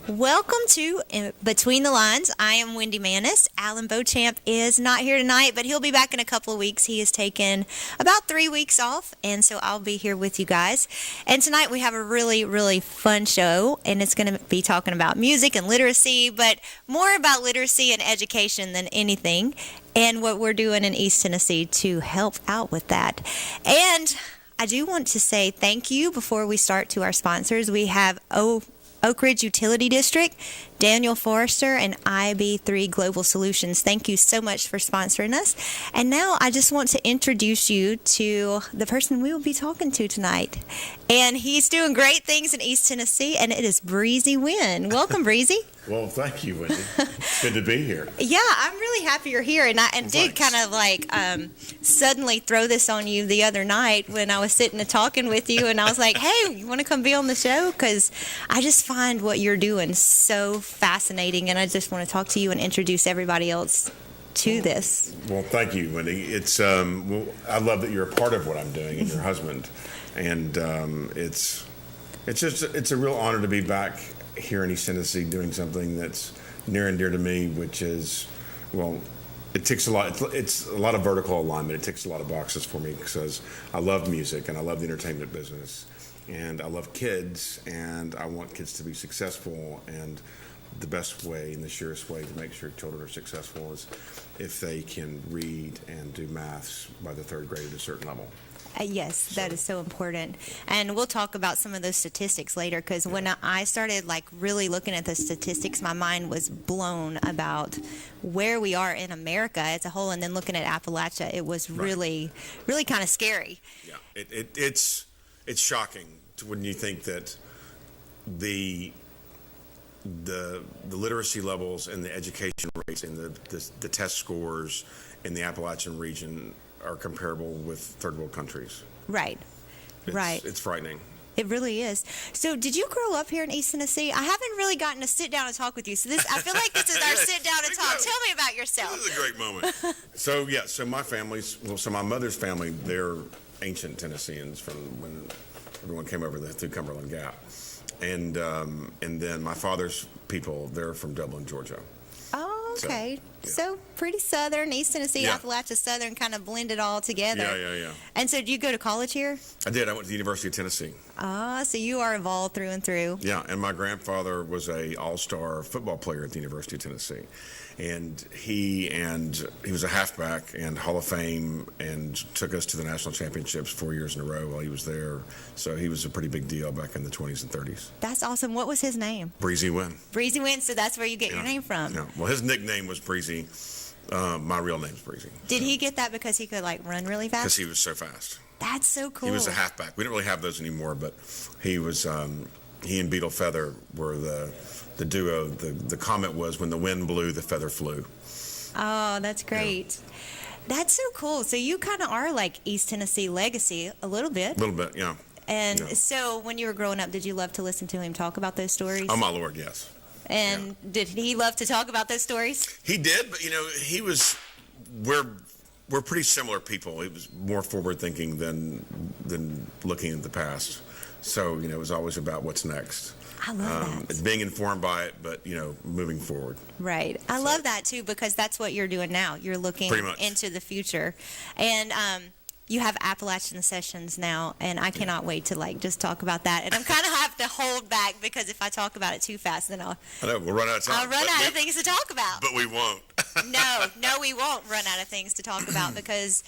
Welcome to Between the Lines. I am Wendy Maness. Alan Beauchamp is not here tonight, but he'll be back in a couple of weeks. He has taken about 3 weeks off, and so I'll be here with you guys. And tonight we have a really, really fun show, and it's going to be talking about music and literacy, but more about literacy and education than anything, and what we're doing in East Tennessee to help out with that. And I do want to say thank you before we start to our sponsors. We have Oak Ridge Utility District, Daniel Forrester, and IB3 Global Solutions. Thank you so much for sponsoring us. And now I just want to introduce you to the person we will be talking to tonight. And he's doing great things in East Tennessee, and it is Breezy Wynn. Welcome, Breezy. Well, thank you, Wendy. It's good to be here. Yeah, I'm really happy you're here. And I did kind of like suddenly throw this on you the other night when I was sitting and talking with you. And I was like, hey, you want to come be on the show? Because I just find what you're doing so fascinating. And I just want to talk to you and introduce everybody else to this. Well, thank you, Wendy. It's I love that you're a part of what I'm doing and your husband. And it's a real honor to be back here in East Tennessee doing something that's near and dear to me, which is, well, it takes a lot. It's a lot of vertical alignment. It ticks a lot of boxes for me because I love music and I love the entertainment business and I love kids and I want kids to be successful. And the best way and the surest way to make sure children are successful is if they can read and do maths by the third grade at a certain level. Yes, that is so important. And we'll talk about some of those statistics later because when I started like really looking at the statistics, my mind was blown about where we are in America as a whole. And then looking at Appalachia, it was really, really kind of scary. Yeah, it's shocking when you think that the literacy levels and the education rates and the test scores in the Appalachian region are comparable with third world countries. Right. It's frightening. It really is. So did you grow up here in East Tennessee? I haven't really gotten to sit down and talk with you. So I feel like this is our sit down and talk. Tell me about yourself. This is a great moment. So my mother's family, they're ancient Tennesseans from when everyone came over through Cumberland Gap. And then my father's people, they're from Dublin, Georgia. Oh, okay. So pretty southern, East Tennessee, Appalachia, southern, kind of blended all together. Yeah. And so did you go to college here? I did. I went to the University of Tennessee. Ah, so you are evolved through and through. Yeah, and my grandfather was a all-star football player at the University of Tennessee. And he was a halfback and Hall of Fame and took us to the national championships 4 years in a row while he was there. So he was a pretty big deal back in the 20s and 30s. That's awesome. What was his name? Breezy Wynn. Breezy Wynn, so that's where you get your name from. Yeah. Well, his nickname was Breezy. My real name's Breezy. Did he get that because he could like run really fast? Because he was so fast. That's so cool. He was a halfback. We don't really have those anymore, but he was. He and Beetle Feather were the duo. The comment was, when the wind blew, the feather flew. Oh, that's great. Yeah. That's so cool. So you kind of are like East Tennessee legacy a little bit. A little bit, yeah. And so when you were growing up, did you love to listen to him talk about those stories? Oh, my Lord, yes. And did he love to talk about those stories? He did, but he was. We're pretty similar people. He was more forward thinking than looking at the past. So it was always about what's next. I love that. Being informed by it, but moving forward. Right. I love that too because that's what you're doing now. You're looking into the future, and you have Appalachian Sessions now, and I cannot wait to just talk about that. And I'm kind of have to hold back because if I talk about it too fast, then I know we'll run out of time. I'll run out of things to talk about. But we won't. No, we won't run out of things to talk about because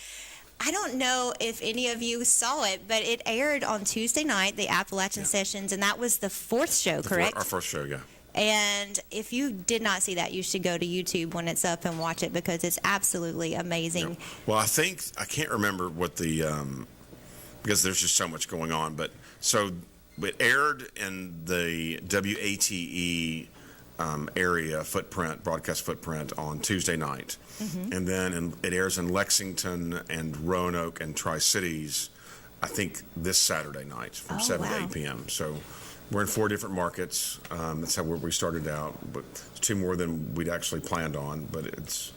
I don't know if any of you saw it, but it aired on Tuesday night, the Appalachian Sessions, and that was the fourth show, correct? Our first show, yeah. And if you did not see that, you should go to YouTube when it's up and watch it because it's absolutely amazing. Yeah. Well, I can't remember what because there's just so much going on, but so it aired in the WATE area broadcast footprint on Tuesday night. Mm-hmm. And then it airs in Lexington and Roanoke and Tri-Cities, I think this Saturday night from 7 to 8 p.m. So we're in 4 different markets. That's how we started out, but it's 2 more than we'd actually planned on, but it's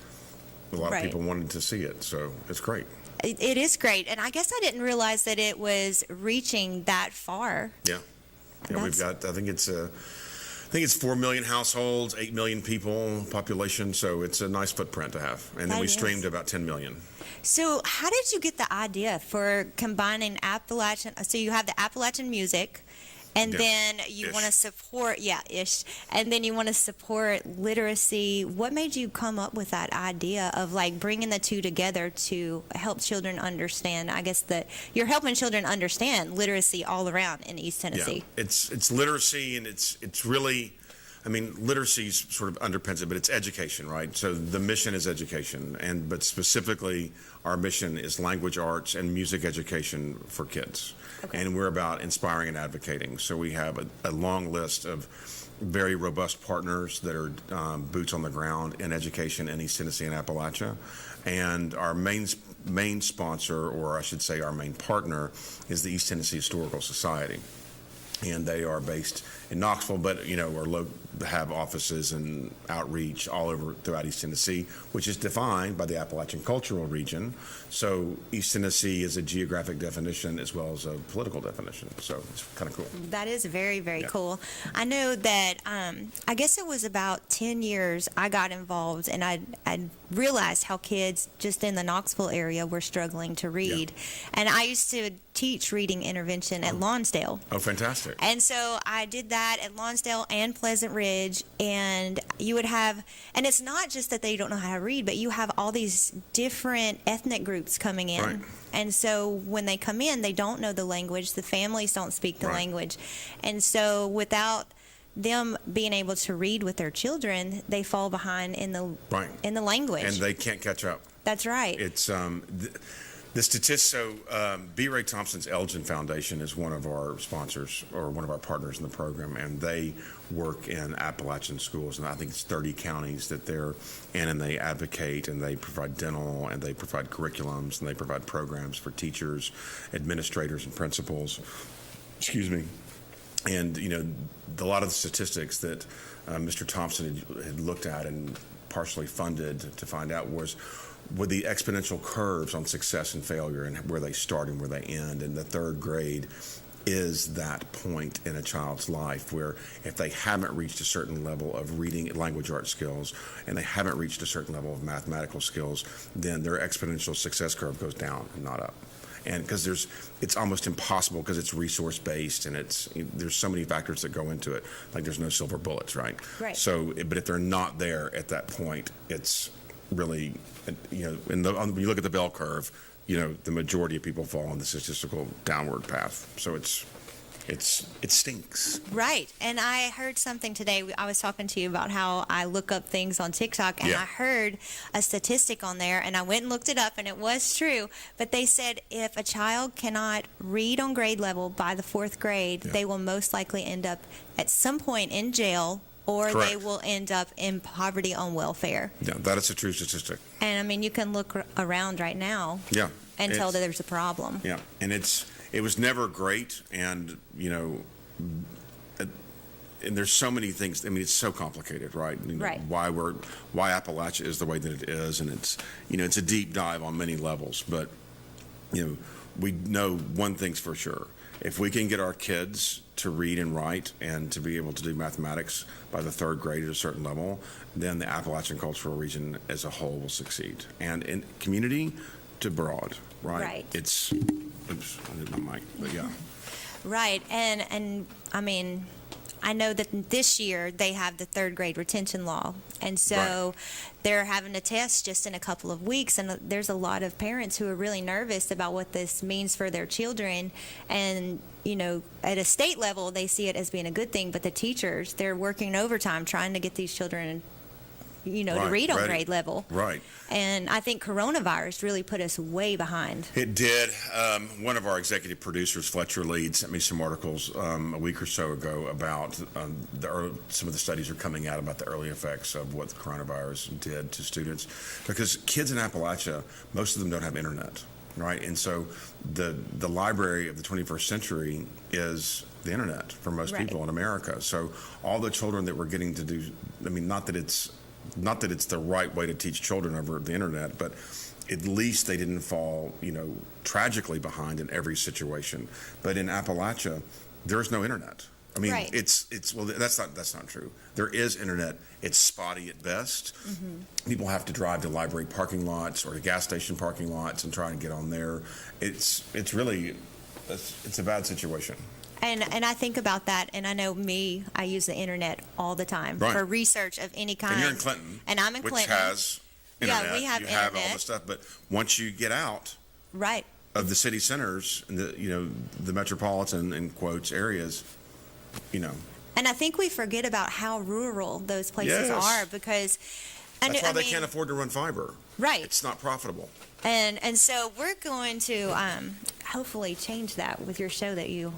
a lot of people wanted to see it, so it's great. It is great, and I guess I didn't realize that it was reaching that far. Yeah, we've got, I think it's think it's 4 million households, 8 million people population, so it's a nice footprint to have. And then we streamed to about 10 million. So how did you get the idea for combining Appalachian? So you have the Appalachian music, and then you want to support, and then you want to support literacy. What made you come up with that idea of like bringing the two together to help children understand? I guess that you're helping children understand literacy all around in East Tennessee. Yeah, it's literacy, and it's really, I mean, literacy sort of underpins it, but it's education, right? So the mission is education, but specifically our mission is language arts and music education for kids. Okay. And we're about inspiring and advocating. So we have a long list of very robust partners that are boots on the ground in education in East Tennessee and Appalachia. And our main sponsor, or I should say our main partner, is the East Tennessee Historical Society. And they are based in Knoxville, but have offices and outreach all over throughout East Tennessee, which is defined by the Appalachian Cultural Region. So East Tennessee is a geographic definition as well as a political definition. So it's kind of cool. That is very, very cool. I know that I guess it was about 10 years I got involved, and I realized how kids just in the Knoxville area were struggling to read. Yeah. And I used to teach reading intervention at Lonsdale. Oh, fantastic. And so I did that at Lonsdale and Pleasant Ridge, and you would have, and it's not just that they don't know how to read, but you have all these different ethnic groups coming in. Right. And so when they come in, they don't know the language, the families don't speak the language. And so without them being able to read with their children, they fall behind in the language. And they can't catch up. That's right. It's the statistics. So B. Ray Thompson's Elgin Foundation is one of our sponsors, or one of our partners in the program, and they work in Appalachian schools, and I think it's 30 counties that they're in, and they advocate, and they provide dental, and they provide curriculums, and they provide programs for teachers, administrators, and principals. Excuse me. And a lot of the statistics that Mr. Thompson had looked at and partially funded to find out was with the exponential curves on success and failure, and where they start and where they end. And the third grade is that point in a child's life where if they haven't reached a certain level of reading and language arts skills, and they haven't reached a certain level of mathematical skills, then their exponential success curve goes down and not up. And because it's almost impossible, because it's resource based, and there's so many factors that go into it. Like there's no silver bullets, right? Right. So, but if they're not there at that point, it's really, when you look at the bell curve, the majority of people fall on the statistical downward path. So it stinks. Right. And I heard something today. I was talking to you about how I look up things on TikTok, and I heard a statistic on there, and I went and looked it up, and it was true. But they said if a child cannot read on grade level by the fourth grade, they will most likely end up at some point in jail, or Correct. They will end up in poverty on welfare. Yeah, that is a true statistic. And I mean, you can look around right now and tell that there's a problem. Yeah, and it was never great, and and there's so many things. I mean, it's so complicated, right? Right. Why Appalachia is the way that it is, and it's a deep dive on many levels. But we know one thing's for sure: if we can get our kids to read and write and to be able to do mathematics by the third grade at a certain level, then the Appalachian Cultural Region as a whole will succeed, and in community to broad, right? Right. Oops, I did my mic, but yeah. Right, and I mean, I know that this year they have the third grade retention law, and so they're having a test just in a couple of weeks, and there's a lot of parents who are really nervous about what this means for their children. And at a state level, they see it as being a good thing, but the teachers, they're working overtime trying to get these children to read on grade level. Right. And I think coronavirus really put us way behind. It did. One of our executive producers, Fletcher Lead, sent me some articles a week or so ago about some of the studies are coming out about the early effects of what the coronavirus did to students. Because kids in Appalachia, most of them don't have internet, right? And so the library of the 21st century is the internet for most people in America. So all the children that we're getting to do, I mean, not that it's the right way to teach children over the internet, but at least they didn't fall, tragically behind in every situation. But in Appalachia, there's no internet. I mean, Right. well, that's not true. There is internet. It's spotty at best. Mm-hmm. People have to drive to library parking lots or to gas station parking lots and try and get on there. It's really it's a bad situation. And I think about that, and I know me, I use the internet all the time Right. for research of any kind. And you're in Clinton. And I'm in which Clinton. has internet. Yeah, we have you internet. have all this stuff, but once you get out Right. of the city centers and the metropolitan in quotes areas, And I think we forget about how rural those places Yes. are because that's why they can't afford to run fiber. Right. It's not profitable. And so we're going to hopefully change that with your show that you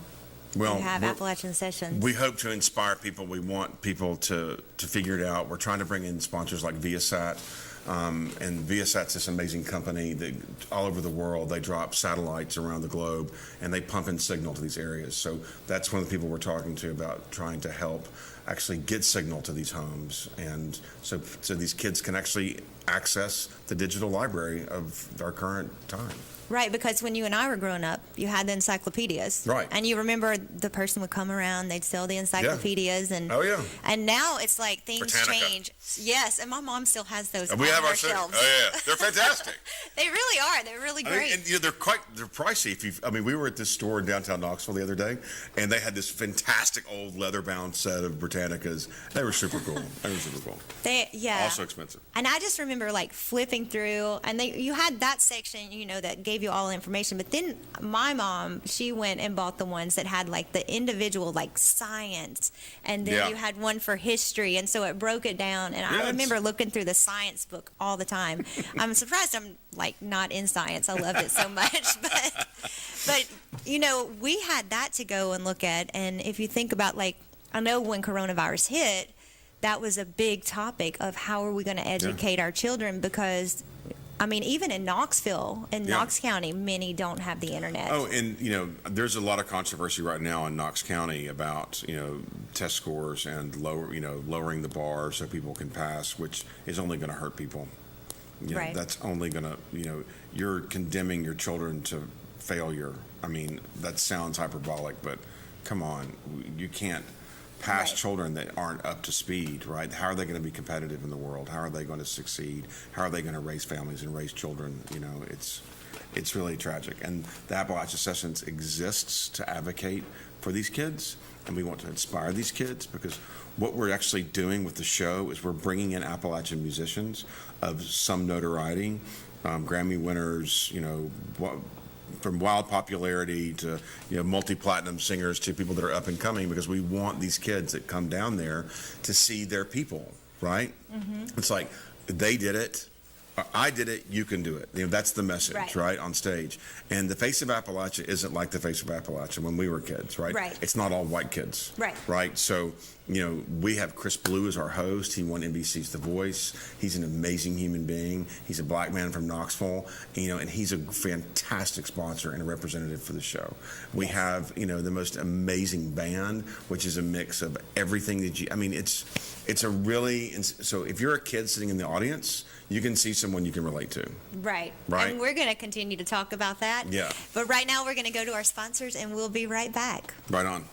have Appalachian Sessions. We hope to inspire people. We want people to figure it out. We're trying to bring in sponsors like Viasat. And Viasat's this amazing company that all over the world, they drop satellites around the globe and they pump in signal to these areas. So that's one of the people we're talking to about trying to help actually get signal to these homes. And so these kids can actually access the digital library of our current time. Right, because when you and I were growing up, you had the encyclopedias. Right. And you remember the person would come around, they'd sell the encyclopedias. And Oh, yeah. And now it's like things Britannica. change. Yes, and my mom still has those And we on have her our shelves. Oh, yeah. They're fantastic. They really are. They're really I mean, great. and they're pricey. We were at this store in downtown Knoxville the other day, and they had this fantastic old leather-bound set of Britannicas. They were super cool. Also expensive. And I just remember like flipping through, and you had that section, that gave you all the information. But then my mom, she went and bought the ones that had like the individual like science, and then you had one for history, and so it broke it down. And I remember looking through the science book all the time. I'm surprised I'm like not in science. I loved it so much, but we had that to go and look at. And if you think about like, I know when coronavirus hit, that was a big topic of how are we going to educate our children, because even in Knoxville, in Knox County, many don't have the internet. Oh, and there's a lot of controversy right now in Knox County about test scores and lowering the bar so people can pass, which is only going to hurt people. Right. That's only going to you're condemning your children to failure. That sounds hyperbolic, but come on, you can't pass children that aren't up to speed, right? How are they going to be competitive in the world? How are they going to succeed? How are they going to raise families and raise children? It's really tragic. And the Appalachian Sessions exists to advocate for these kids, and we want to inspire these kids, because what we're actually doing with the show is we're bringing in Appalachian musicians of some notoriety, Grammy winners, from wild popularity to multi-platinum singers to people that are up and coming, because we want these kids that come down there to see their people, right? Mm-hmm. It's like they did it, I did it, you can do it. That's the message, right, on stage. And the Face of Appalachia isn't like the Face of Appalachia when we were kids, right? It's not all white kids, right? So, we have Chris Blue as our host. He won NBC's The Voice. He's an amazing human being. He's a black man from Knoxville, and he's a fantastic sponsor and a representative for the show. We have, the most amazing band, which is a mix of everything that it's a really, so if you're a kid sitting in the audience, you can see someone you can relate to. Right. And we're going to continue to talk about that. Yeah. But right now we're going to go to our sponsors, and we'll be right back. Right on.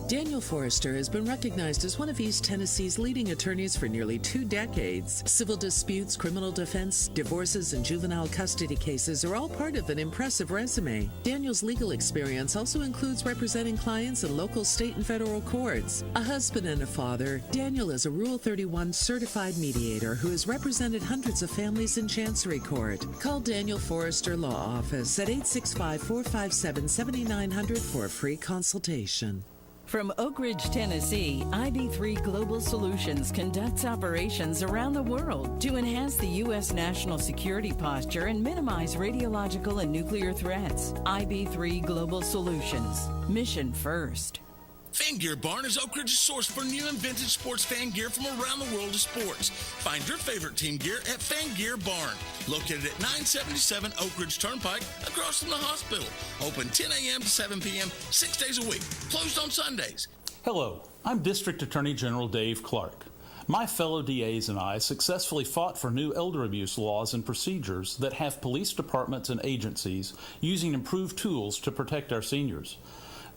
Daniel Forrester has been recognized as one of East Tennessee's leading attorneys for nearly 2 decades. Civil disputes, criminal defense, divorces, and juvenile custody cases are all part of an impressive resume. Daniel's legal experience also includes representing clients in local, state, and federal courts. A husband and a father, Daniel is a Rule 31 certified mediator who has represented hundreds of families in Chancery Court. Call Daniel Forrester Law Office at 865-457-7900 for a free consultation. From Oak Ridge, Tennessee, ID3 Global Solutions conducts operations around the world to enhance the U.S. national security posture and minimize radiological and nuclear threats. IB3 Global Solutions. Mission first. Fan Gear Barn is Oak Ridge's source for new and vintage sports fan gear from around the world of sports. Find your favorite team gear at Fan Gear Barn, located at 977 Oak Ridge Turnpike, across from the hospital. Open 10 a.m. to 7 p.m., 6 days a week. Closed on Sundays. Hello, I'm District Attorney General Dave Clark. My fellow DAs and I successfully fought for new elder abuse laws and procedures that have police departments and agencies using improved tools to protect our seniors.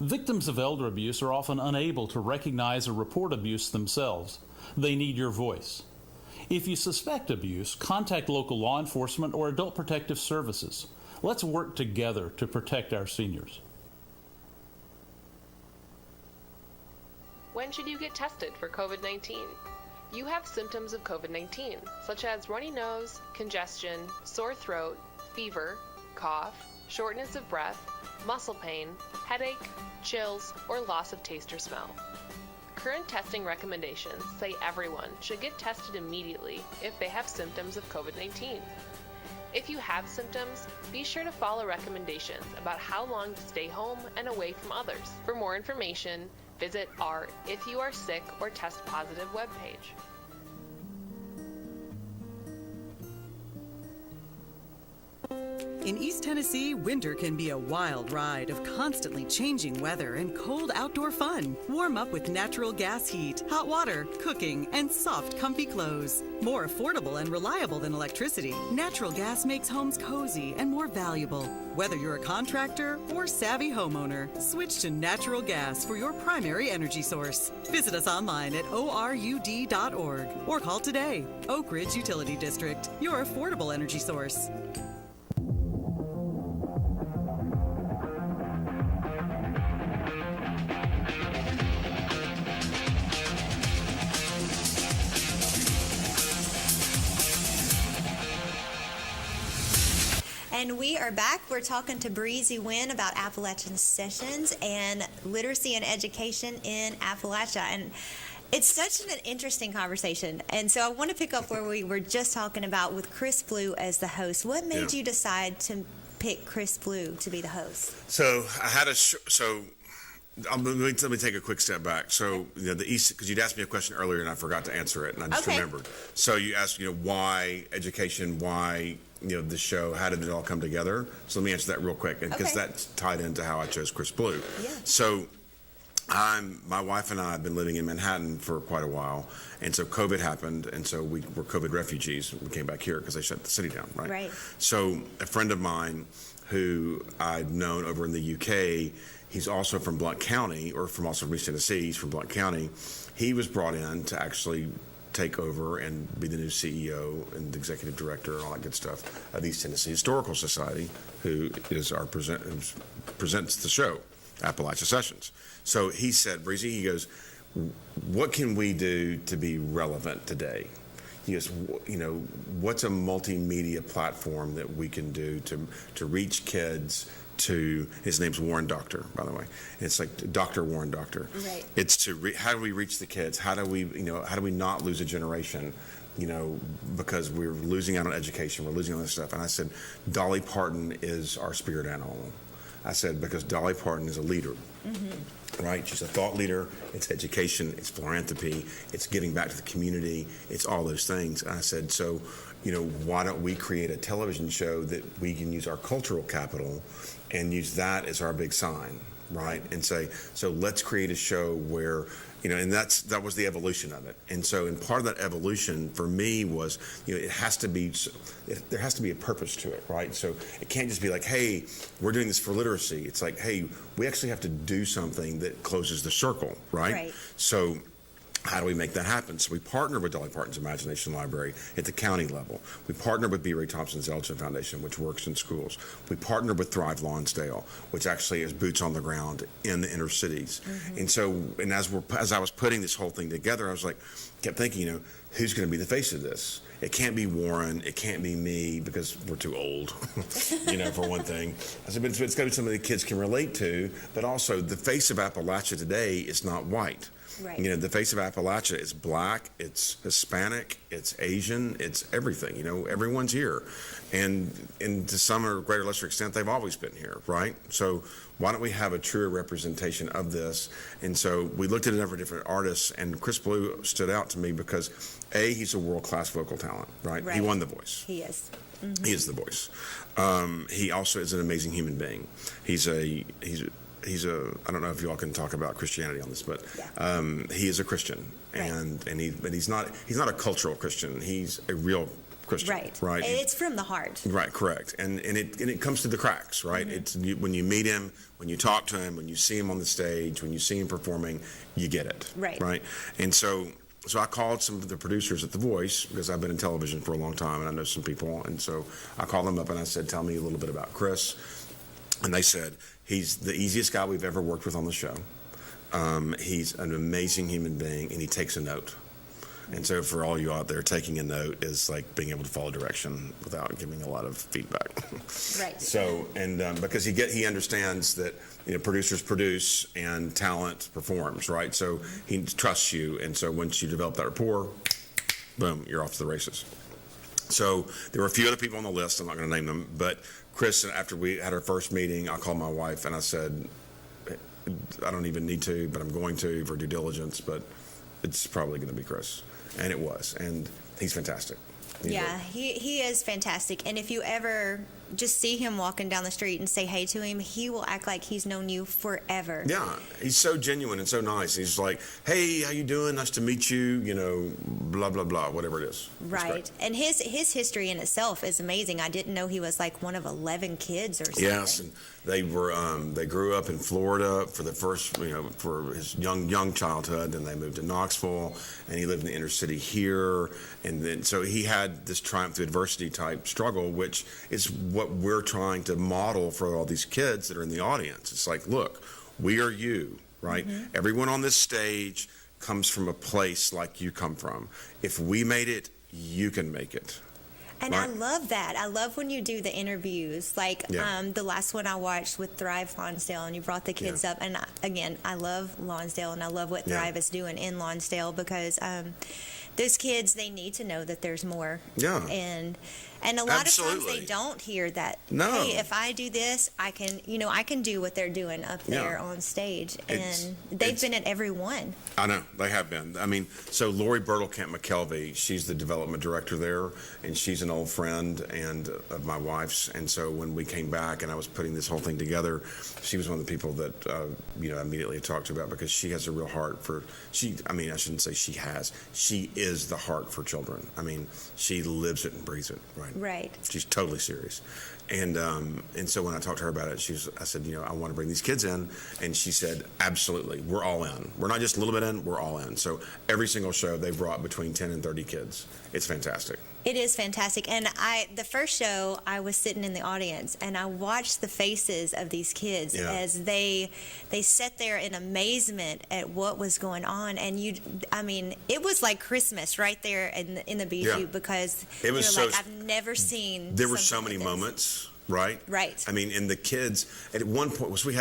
Victims of elder abuse are often unable to recognize or report abuse themselves. They need your voice. If you suspect abuse, contact local law enforcement or adult protective services. Let's work together to protect our seniors. When should you get tested for COVID-19? You have symptoms of COVID-19, such as runny nose, congestion, sore throat, fever, cough, shortness of breath, muscle pain, headache, chills, or loss of taste or smell. Current testing recommendations say everyone should get tested immediately if they have symptoms of COVID-19. If you have symptoms, be sure to follow recommendations about how long to stay home and away from others. For more information, visit our If You Are Sick or Test Positive webpage. In East Tennessee, winter can be a wild ride of constantly changing weather and cold outdoor fun. Warm up with natural gas heat, hot water, cooking, and soft, comfy clothes. More affordable and reliable than electricity, natural gas makes homes cozy and more valuable. Whether you're a contractor or savvy homeowner, switch to natural gas for your primary energy source. Visit us online at orud.org or call today. Oak Ridge Utility District, your affordable energy source. And we are back. We're talking to Breezy Wynn about Appalachian Sessions and literacy and education in Appalachia. And it's such an interesting conversation. And so I want to pick up where we were just talking about with Chris Blue as the host. What made you decide to pick Chris Blue to be the host? So I had let me take a quick step back. So, the East, because you'd asked me a question earlier and I forgot to answer it, and I just remembered. So you asked, why education, why, the show, how did it all come together? So let me answer that real quick, because that's tied into how I chose Chris Blue. Yeah. So my wife and I have been living in Manhattan for quite a while, and so COVID happened, and so we were COVID refugees. We came back here because they shut the city down, right? Right. So a friend of mine who I'd known over in the UK, he's also from Blount County, or from East Tennessee. He's from Blount County. He was brought in to actually take over and be the new CEO and executive director and all that good stuff of East Tennessee Historical Society, who is our presents the show, Appalachia Sessions. So he said, Breezy, he goes, what can we do to be relevant today? He goes, what's a multimedia platform that we can do to reach kids? His name's Warren Doctor, by the way. It's like Dr. Warren Doctor. Right. It's how do we reach the kids? How do we not lose a generation? Because we're losing out on education, we're losing all this stuff. And I said, Dolly Parton is our spirit animal. I said, because Dolly Parton is a leader. Mm-hmm. Right? She's a thought leader. It's education. It's philanthropy. It's giving back to the community. It's all those things. And I said, so, why don't we create a television show that we can use our cultural capital and use that as our big sign, right? And say, so let's create a show where, and that was the evolution of it. And so, and part of that evolution for me was, there has to be a purpose to it, right? So it can't just be like, hey, we're doing this for literacy. It's like, hey, we actually have to do something that closes the circle, right? Right. So how do we make that happen? So we partner with Dolly Parton's Imagination Library at the county level. We partner with B. Ray Thompson's Elgin Foundation, which works in schools. We partner with Thrive Lonsdale, which actually is boots on the ground in the inner cities. Mm-hmm. And so, and as I was putting this whole thing together, I was like, kept thinking, who's going to be the face of this? It can't be Warren. It can't be me, because we're too old, for one thing. I said, but it's got to be something the kids can relate to. But also, the face of Appalachia today is not white. Right. The face of Appalachia is black, it's Hispanic, it's Asian, it's everything. Everyone's here. And to some or greater or lesser extent, they've always been here, right? So why don't we have a truer representation of this? And so we looked at a number of different artists, and Chris Blue stood out to me because, A, he's a world-class vocal talent, right? He won The Voice. He is. Mm-hmm. He is The Voice. He also is an amazing human being. He's a I don't know if you all can talk about Christianity on this, but he is a Christian, and he's not a cultural Christian. He's a real Christian. Right. It's from the heart. Right, correct. And it comes through the cracks, right? It's when you meet him, when you talk to him, when you see him on the stage, when you see him performing, you get it. Right. And so I called some of the producers at The Voice, because I've been in television for a long time and I know some people. And so I called them up and I said, tell me a little bit about Chris. And they said, he's the easiest guy we've ever worked with on the show. He's an amazing human being, and he takes a note. And so for all you out there, taking a note is like being able to follow direction without giving a lot of feedback. Right. So, and because he understands that, producers produce and talent performs, right? So he trusts you. And so once you develop that rapport, boom, you're off to the races. So there were a few other people on the list. I'm not going to name them, but Chris, after we had our first meeting, I called my wife and I said, I don't even need to, but I'm going to for due diligence, but it's probably going to be Chris. And it was. And he's fantastic. He is fantastic. And if you ever just see him walking down the street and say hey to him, he will act like he's known you forever. Yeah, he's so genuine and so nice. He's like, hey, how you doing? Nice to meet you, blah, blah, blah, whatever it is. Right. And his history in itself is amazing. I didn't know he was like one of 11 kids or something. Yes, and they grew up in Florida for the first, for his young childhood. Then they moved to Knoxville, and he lived in the inner city here. And then, so he had this triumph through adversity type struggle, which is what we're trying to model for all these kids that are in the audience. It's like, look, we are you, right? Everyone on this stage comes from a place like you come from. If we made it, you can make it. And right? I love that. I love when you do the interviews, like the last one I watched with Thrive Lonsdale, and you brought the kids up. And again, I love Lonsdale, and I love what Thrive is doing in Lonsdale, because those kids, they need to know that there's more. Yeah. And a lot of times they don't hear that. No. Hey, if I do this, I can do what they're doing up there on stage. And they've been at every one. I know, they have been. I mean, so Lori Bertelkamp McKelvey, she's the development director there, and she's an old friend and of my wife's. And so when we came back and I was putting this whole thing together, she was one of the people that immediately talked to about, because she has a real heart for I shouldn't say she has. She is the heart for children. I mean, she lives it and breathes it, right? Right. She's totally serious. And so when I talked to her about it, I said, I want to bring these kids in. And she said, absolutely, we're all in. We're not just a little bit in, we're all in. So every single show, they brought between 10 and 30 kids. It's fantastic. It is fantastic. And the first show, I was sitting in the audience, and I watched the faces of these kids as they sat there in amazement at what was going on. And it was like Christmas right there in the Bijou, because it was I've never seen. There were so many moments. Right? Right. I mean, and the kids, at one point, we've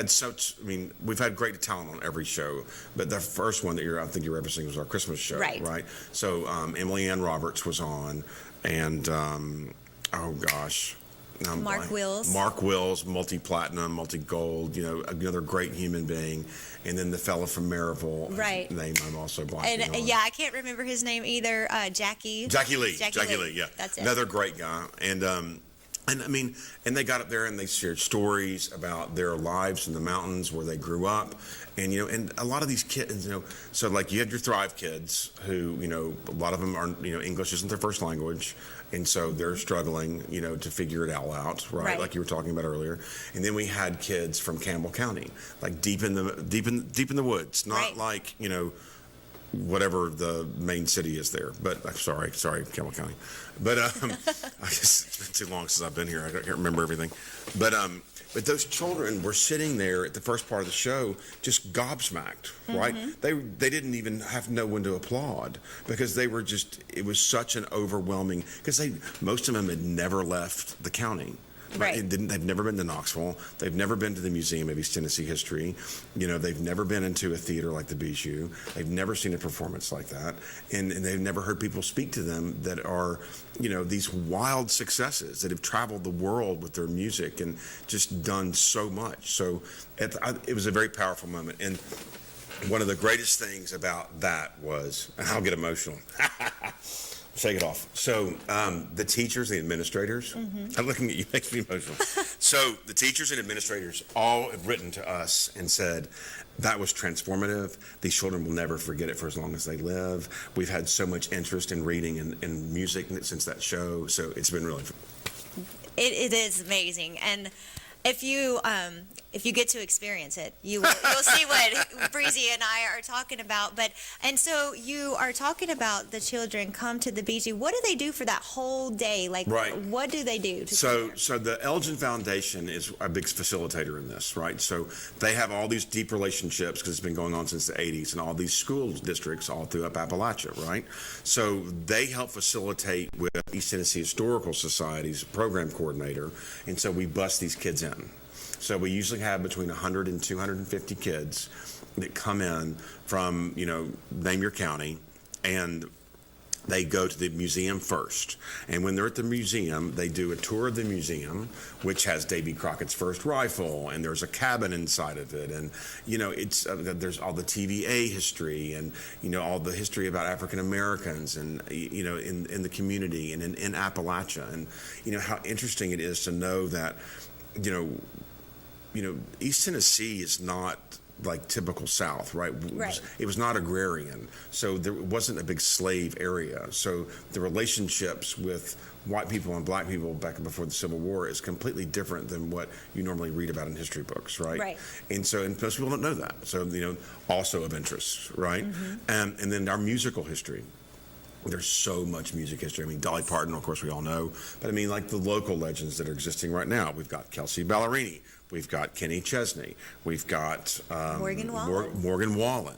had great talent on every show, but the first one that I think you're referencing was our Christmas show. Right? So Emily Ann Roberts was on, and Mark Wills. Mark Wills, multi-platinum, multi-gold, another great human being. And then the fella from Maryville, right? Name I'm also blanking on. Yeah, I can't remember his name either. Jackie Lee, yeah. That's it. Another great guy. And they got up there and they shared stories about their lives in the mountains where they grew up. And, and a lot of these kids, so like you have your Thrive kids who, a lot of them are, English isn't their first language. And so they're struggling, to figure it all out, right? Like you were talking about earlier. And then we had kids from Campbell County, like deep in the woods, not like, whatever the main city is there. But I'm sorry, Campbell County. But I guess it's been too long since I've been here. I can't remember everything. But those children were sitting there at the first part of the show, just gobsmacked, right? They didn't even have to know when to applaud, because they were it was such an overwhelming, because most of them had never left the county. Right. They've never been to Knoxville. They've never been to the Museum of East Tennessee History. They've never been into a theater like the Bijou. They've never seen a performance like that. And they've never heard people speak to them that are, these wild successes that have traveled the world with their music and just done so much. So it was a very powerful moment. And one of the greatest things about that was, and I'll get emotional. Shake it off. So the teachers, the administrators, I'm looking at you, makes me emotional. So the teachers and administrators all have written to us and said, that was transformative. These children will never forget it for as long as they live. We've had so much interest in reading and music since that show. So it's been really fun. It is amazing. And if you get to experience it, you'll see what Breezy and I are talking about. And so you are talking about the children come to the BG. What do they do for that whole day? Like, Right. What do they do? So the Elgin Foundation is a big facilitator in this, right? So they have all these deep relationships because it's been going on since the 80s and all these school districts all throughout Appalachia, right? So they help facilitate with East Tennessee Historical Society's program coordinator, and so we bus these kids in. So we usually have between 100 and 250 kids that come in from, name your county, and they go to the museum first. And when they're at the museum, they do a tour of the museum, which has Davy Crockett's first rifle, and there's a cabin inside of it. And, it's there's all the TVA history and, all the history about African Americans and, in the community and in Appalachia. And, how interesting it is to know that, East Tennessee is not like typical South, right? Right. It was not agrarian, so there wasn't a big slave area. So the relationships with white people and black people back before the Civil War is completely different than what you normally read about in history books, right? Right. And most people don't know that. So, also of interest, right? And then our musical history. There's so much music history. I mean, Dolly Parton, of course, we all know. But I mean, like the local legends that are existing right now. We've got Kelsey Ballerini. We've got Kenny Chesney. We've got Morgan Wallen. Morgan Wallen.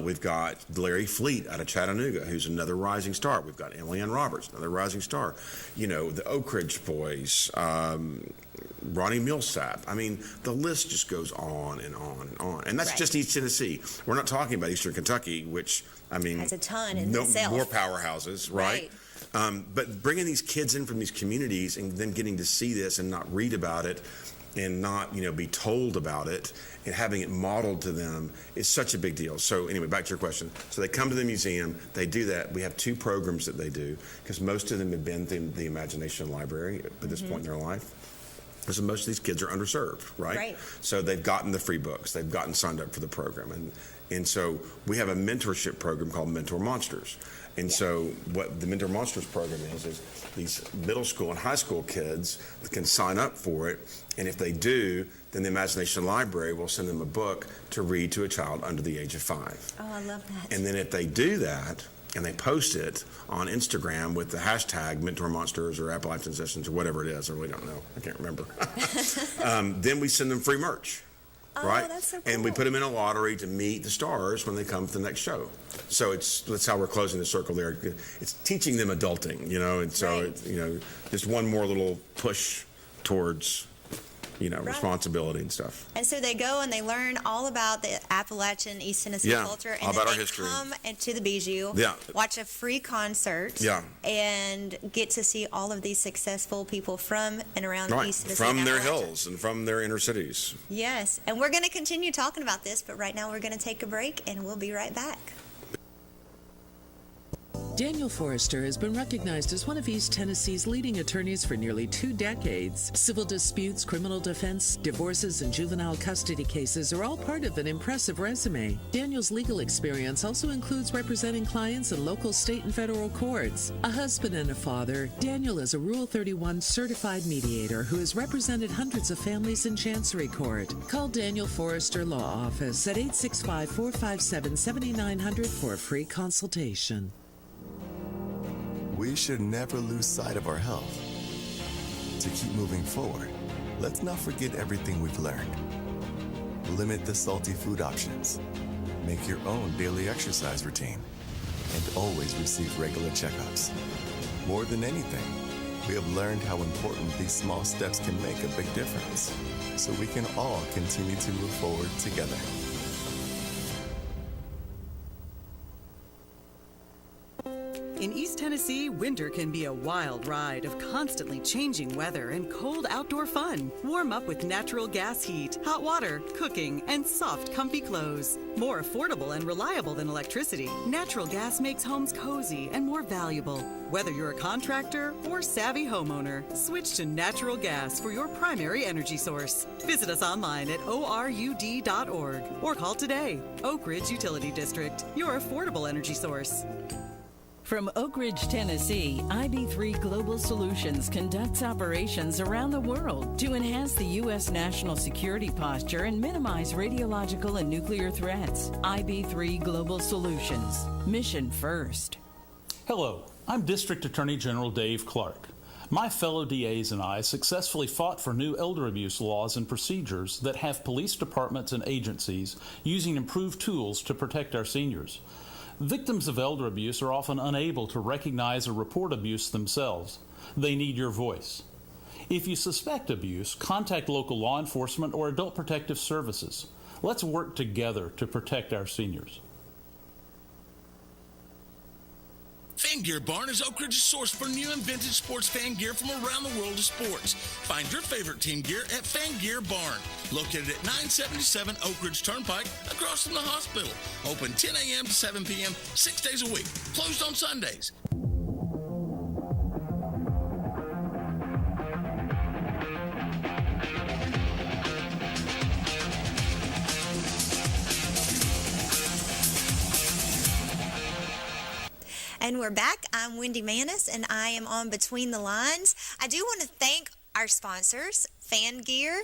We've got Larry Fleet out of Chattanooga, who's another rising star. We've got Emily Ann Roberts, another rising star. The Oak Ridge Boys, Ronnie Millsap. I mean, the list just goes on and on and on. And that's Right. just East Tennessee. We're not talking about Eastern Kentucky, which, I mean, Has a ton in itself. more powerhouses, right? But bringing these kids in from these communities and then getting to see this and not read about it and not, be told about it and having it modeled to them is such a big deal. So anyway, back to your question. So they come to the museum, they do that. We have 2 programs that they do because most of them have been through the Imagination Library at this point in their life. Because most of these kids are underserved, right? Right. So they've gotten the free books. They've gotten signed up for the program. And so we have a mentorship program called Mentor Monsters. And so what the Mentor Monsters program is these middle school and high school kids can sign up for it. And if they do, then the Imagination Library will send them a book to read to a child under the age of 5. Oh, I love that. And then if they do that, and they post it on Instagram with the hashtag Mentor Monsters or Appalachian Sessions or whatever it is, I really don't know. I can't remember. Then we send them free merch. Oh, Right? that's so cool. And we put them in a lottery to meet the stars when they come to the next show. So that's how we're closing the circle there. It's teaching them adulting, and so, Right. just one more little push towards, responsibility and stuff. And so they go and they learn all about the Appalachian East Tennessee Yeah, culture, all and about then our they history. come into the Bijou, Yeah. watch a free concert, Yeah. and get to see all of these successful people from and around Right, East Tennessee. from and their Appalachia. hills and from their inner cities. Yes, and we're going to continue talking about this, but right now we're going to take a break, and we'll be right back. Daniel Forrester has been recognized as one of East Tennessee's leading attorneys for nearly 2 decades. Civil disputes, criminal defense, divorces, and juvenile custody cases are all part of an impressive resume. Daniel's legal experience also includes representing clients in local, state, and federal courts. A husband and a father, Daniel is a Rule 31 certified mediator who has represented hundreds of families in Chancery Court. Call Daniel Forrester Law Office at 865-457-7900 for a free consultation. We should never lose sight of our health. To keep moving forward, let's not forget everything we've learned. Limit the salty food options. Make your own daily exercise routine. And always receive regular checkups. More than anything, we have learned how important these small steps can make a big difference. So we can all continue to move forward together. In East Tennessee, winter can be a wild ride of constantly changing weather and cold outdoor fun. Warm up with natural gas heat, hot water, cooking, and soft, comfy clothes. More affordable and reliable than electricity, natural gas makes homes cozy and more valuable. Whether you're a contractor or savvy homeowner, switch to natural gas for your primary energy source. Visit us online at orud.org or call today. Oak Ridge Utility District, your affordable energy source. From Oak Ridge, Tennessee, IB3 Global Solutions conducts operations around the world to enhance the U.S. national security posture and minimize radiological and nuclear threats. IB3 Global Solutions. Mission first. Hello, I'm District Attorney General Dave Clark. My fellow DAs and I successfully fought for new elder abuse laws and procedures that have police departments and agencies using improved tools to protect our seniors. Victims of elder abuse are often unable to recognize or report abuse themselves. They need your voice. If you suspect abuse, contact local law enforcement or adult protective services. Let's work together to protect our seniors. Fan Gear Barn is Oak Ridge's source for new and vintage sports fan gear from around the world of sports. Find your favorite team gear at Fan Gear Barn, located at 977 Oak Ridge Turnpike, across from the hospital. Open 10 a.m. to 7 p.m., 6 days a week. Closed on Sundays. And we're back. I'm Wendy Maness, and I am on Between the Lines. I do want to thank our sponsors, Fan Gear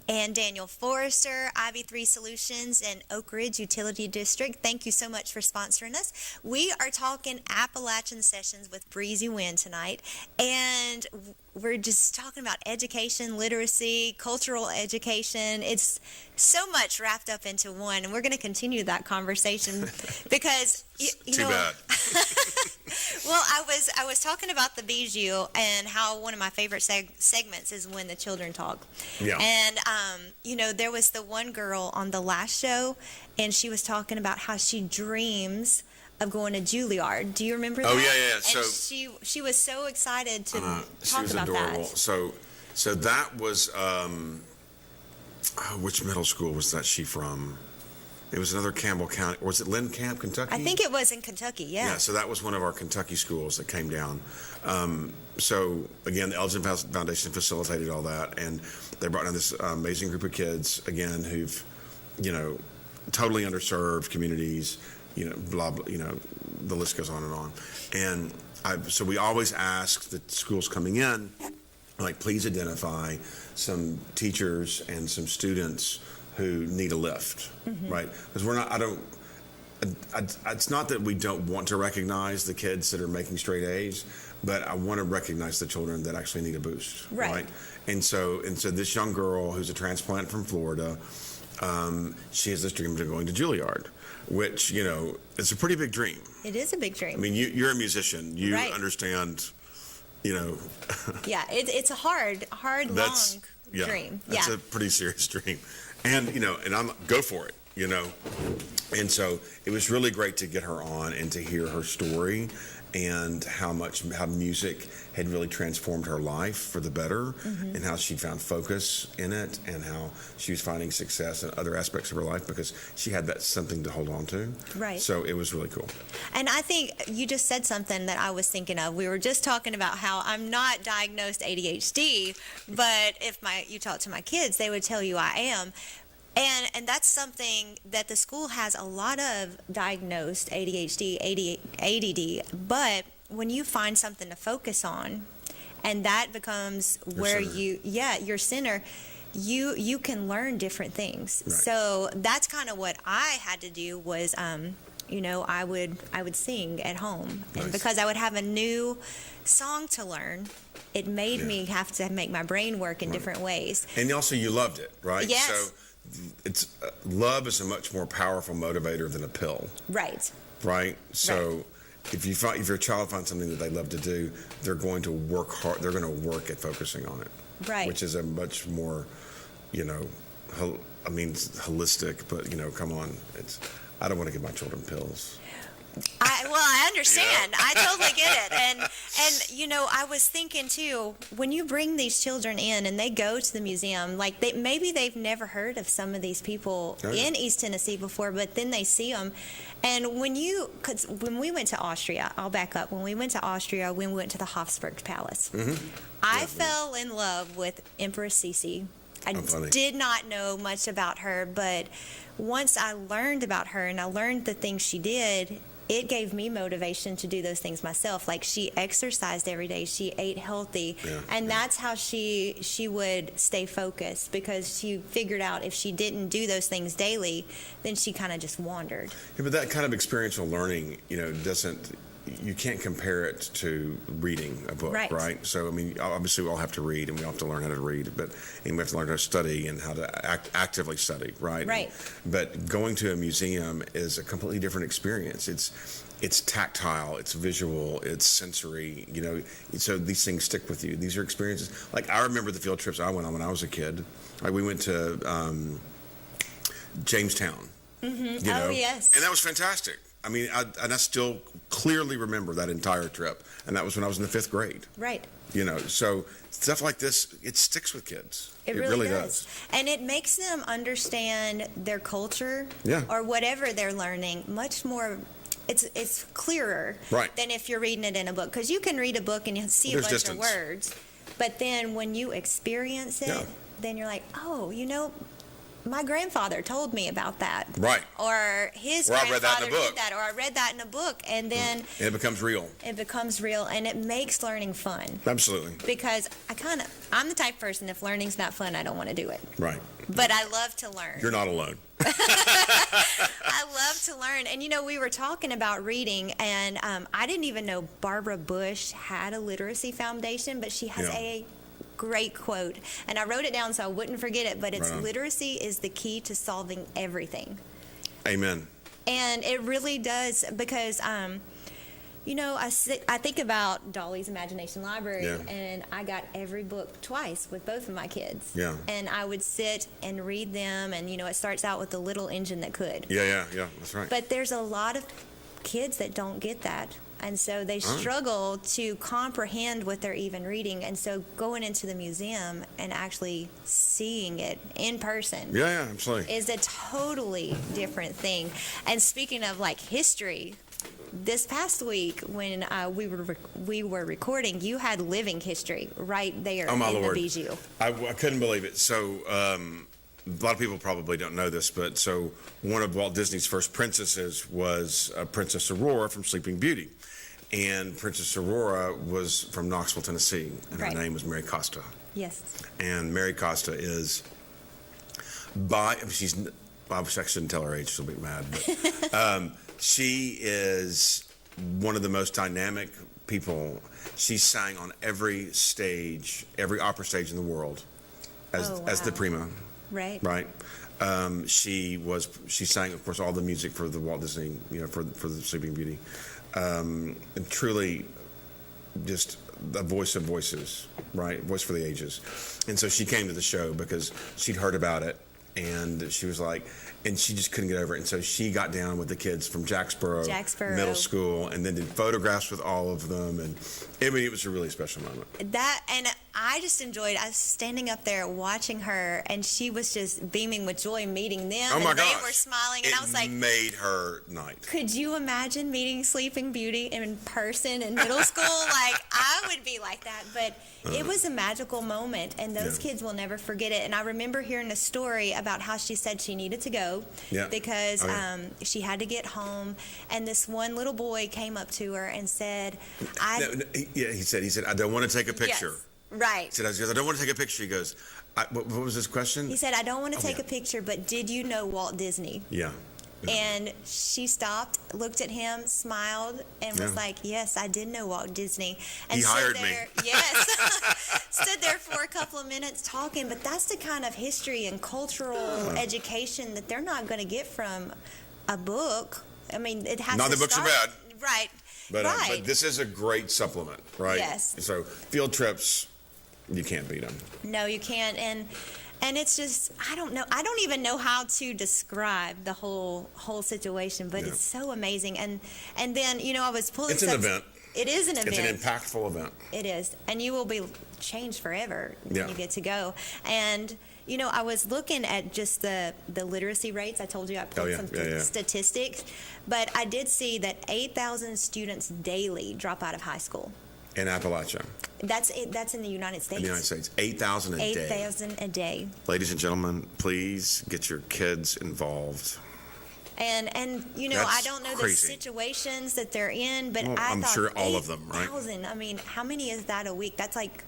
and Daniel Forrester, IB3 Solutions, and Oak Ridge Utility District. Thank you so much for sponsoring us. We are talking Appalachian Sessions with Breezy Wynn tonight, and we're just talking about education, literacy, cultural education. It's so much wrapped up into one, and we're going to continue that conversation because you know. Bad. Well, I was talking about the bijou and how one of my favorite segments is when the children talk. Yeah. And you know, there was the one girl on the last show, and she was talking about how she dreams of going to Juilliard. Do you remember that? Oh, yeah. And So she was so excited to she talk was about adorable. that. So that was which middle school was that she from? It was another Campbell County. Was it Lynn Camp, Kentucky? I think it was in Kentucky. Yeah. Yeah. So that was one of our Kentucky schools that came down. So again, the Elgin Foundation facilitated all that, and they brought down this amazing group of kids again who've, you know, totally underserved communities. You know, blah blah. You know, the list goes on and on. And so we always ask the schools coming in, like, please identify some teachers and some students who need a lift, right? Because we're not. It's not that we don't want to recognize the kids that are making straight A's, but I want to recognize the children that actually need a boost, right? And so this young girl who's a transplant from Florida, she has this dream of going to Juilliard, which, you know, is a pretty big dream. It is a big dream. I mean, you're a musician. You understand, you know. Yeah, it's a hard, long dream. That's a pretty serious dream. And, you know, and I'm go for it, you know. And so it was really great to get her on and to hear her story and how music had really transformed her life for the better, and how she found focus in it, and how she was finding success in other aspects of her life because she had that something to hold on to. Right. So it was really cool. And I think you just said something that I was thinking of. We were just talking about how I'm not diagnosed ADHD, but if you talk to my kids, they would tell you I am. And that's something that the school has a lot of diagnosed ADHD, ADD, but when you find something to focus on, and that becomes where your center, you can learn different things. Right. So that's kind of what I had to do was, you know, I would sing at home, and because I would have a new song to learn, it made me have to make my brain work in different ways. And also, you loved it, right? Yes. So it's love is a much more powerful motivator than a pill. Right. So if your child finds something that they love to do, they're going to work hard. They're going to work at focusing on it. Right. Which is a much more, you know, holistic. But, you know, come on, I don't want to give my children pills. I understand. I totally get it. And you know, I was thinking too, when you bring these children in and they go to the museum, like maybe they've never heard of some of these people in East Tennessee before, but then they see them. And because when we went to Austria, I'll back up. When we went to Austria, we went to the Habsburg Palace. I fell in love with Empress Sisi. I did not know much about her, but once I learned about her and I learned the things she did, it gave me motivation to do those things myself. Like, she exercised every day, she ate healthy, and that's how she would stay focused, because she figured out if she didn't do those things daily, then she kind of just wandered. Yeah, but that kind of experiential learning, you can't compare it to reading a book, right? So, I mean, obviously we all have to read, and we all have to learn how to read, and we have to learn how to study and how to actively study, right? Right. But going to a museum is a completely different experience. It's tactile, it's visual, it's sensory, so these things stick with you. These are experiences. Like, I remember the field trips I went on when I was a kid. Like, we went to Jamestown. Mm-hmm. Oh, yes. And that was fantastic. I mean, I still clearly remember that entire trip, and that was when I was in the 5th grade. Right. So stuff like this, it sticks with kids. It really does. And it makes them understand their culture or whatever they're learning much more. It's clearer than if you're reading it in a book, because you can read a book and you see a bunch of words, but then when you experience it, then you're like, oh, my grandfather told me about that. Right. Or his grandfather did that, or I read that in a book, and then it becomes real. It becomes real, and it makes learning fun. Absolutely. Because I'm the type of person, if learning's not fun, I don't want to do it. Right. But I love to learn. You're not alone. I love to learn. And, we were talking about reading, and I didn't even know Barbara Bush had a literacy foundation, but she has a great quote, and I wrote it down so I wouldn't forget it, but it's literacy is the key to solving everything. Amen. And it really does, because I think about Dolly's Imagination Library, and I got every book twice with both of my kids. Yeah. And I would sit and read them, and it starts out with The Little Engine That Could. Yeah, that's right. But there's a lot of kids that don't get that. And so they struggle to comprehend what they're even reading. And so going into the museum and actually seeing it in person absolutely, is a totally different thing. And speaking of history, this past week when we were recording, you had living history right there in the Bijou. I couldn't believe it. So a lot of people probably don't know this, but so one of Walt Disney's first princesses was Princess Aurora from Sleeping Beauty. And Princess Aurora was from Knoxville, Tennessee, and her name was Mary Costa. Yes. And Mary Costa is I shouldn't tell her age, she'll be mad, but she is one of the most dynamic people. She sang on every opera stage in the world as the prima. Right. Right. She sang, of course, all the music for the Walt Disney, for the Sleeping Beauty. And truly just a voice of voices, right? Voice for the ages. And so she came to the show because she'd heard about it, and she was like, and she just couldn't get over it. And so she got down with the kids from Jacksboro Middle School, and then did photographs with all of them. And I mean, it was a really special moment. And I just enjoyed, I was standing up there watching her, and she was just beaming with joy meeting them. Oh my and gosh. They were smiling, and I was like, made her night. Could you imagine meeting Sleeping Beauty in person in middle school? I would be like that. But it was a magical moment, and those kids will never forget it. And I remember hearing a story about how she said she needed to go because she had to get home, and this one little boy came up to her and said, he said, I don't want to take a picture. Yes. Right. He said, I don't want to take a picture. He goes, what was his question? He said, I don't want to take a picture, but did you know Walt Disney? Yeah. And she stopped, looked at him, smiled, and was like, yes, I did know Walt Disney. And he hired me. Yes. Stood there for a couple of minutes talking. But that's the kind of history and cultural education that they're not going to get from a book. I mean, it has not to the books are bad. Right. But this is a great supplement, right? Yes. So field trips, you can't beat them. No, you can't. And And it's just, I don't know. I don't even know how to describe the whole situation, but it's so amazing. And then, I was pulling. It's an event. It is an event. It's an impactful event. It is. And you will be changed forever when you get to go. And, I was looking at just the literacy rates. I told you I pulled some statistics. But I did see that 8,000 students daily drop out of high school. In Appalachia. That's in the United States. In the United States. 8,000 a day. 8,000 a day. Ladies and gentlemen, please get your kids involved. And I don't know crazy. The situations that they're in, but I'm sure all of them, right? 8,000. I mean, how many is that a week? That's like